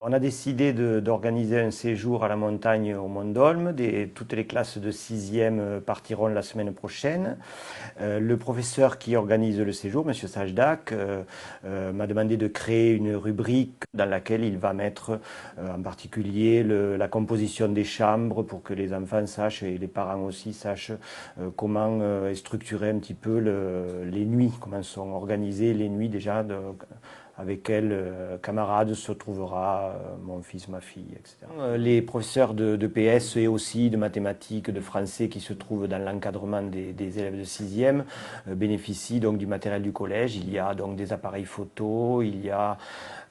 On a décidé d'organiser un séjour à la montagne au Mont d'Olme. Toutes les classes de 6e partiront la semaine prochaine. Le professeur qui organise le séjour, M. Sajdak, m'a demandé de créer une rubrique dans laquelle il va mettre en particulier la composition des chambres pour que les enfants sachent et les parents aussi sachent comment est structuré un petit peu les nuits, comment sont organisées les nuits déjà. Avec quels camarades se trouvera mon fils, ma fille, etc. Les professeurs de PS et aussi de mathématiques, de français qui se trouvent dans l'encadrement des élèves de 6e bénéficient donc du matériel du collège. Il y a donc des appareils photo, il y a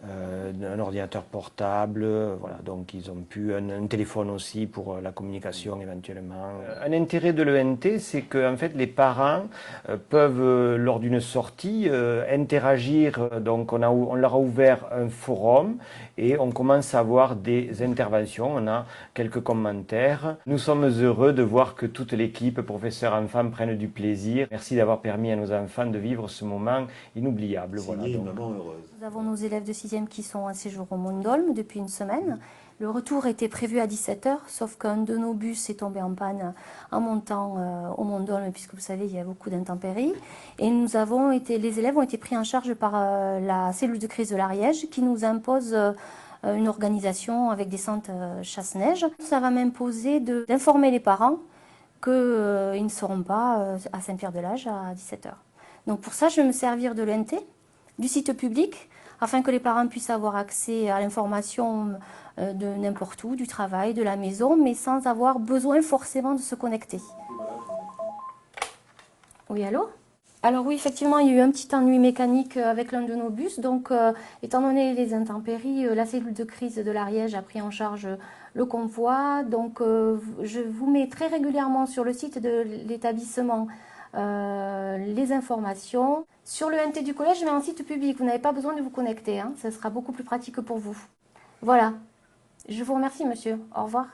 un ordinateur portable, voilà, donc ils ont pu un téléphone aussi pour la communication éventuellement. Un intérêt de l'ENT, c'est que en fait les parents peuvent lors d'une sortie interagir. Donc on leur a ouvert un forum et on commence à avoir des interventions. On a quelques commentaires. Nous sommes heureux de voir que toute l'équipe, professeurs, enfants, prennent du plaisir. Merci d'avoir permis à nos enfants de vivre ce moment inoubliable. Voilà, une maman heureuse. Nous avons nos élèves de 6e qui sont en séjour au Mont d'Olme depuis une semaine. Le retour était prévu à 17 h, sauf qu'un de nos bus est tombé en panne en montant au Mont d'Olme, puisque vous savez, il y a beaucoup d'intempéries. Et les élèves ont été pris en charge par la cellule de crise de l'Ariège, qui nous impose une organisation avec des centres chasse-neige. Ça va m'imposer d'informer les parents qu'ils ne seront pas à Saint-Pierre-de-Lage à 17 h. Donc pour ça, je vais me servir de l'ENT, du site public, afin que les parents puissent avoir accès à l'information de n'importe où, du travail, de la maison, mais sans avoir besoin forcément de se connecter. Oui, allô ? Alors oui, effectivement, il y a eu un petit ennui mécanique avec l'un de nos bus. Donc, étant donné les intempéries, la cellule de crise de l'Ariège a pris en charge le convoi. Donc, je vous mets très régulièrement sur le site de l'établissement les informations. Sur le NT du collège, je mets un site public. Vous n'avez pas besoin de vous connecter, hein. Ça sera beaucoup plus pratique pour vous. Voilà. Je vous remercie, monsieur. Au revoir.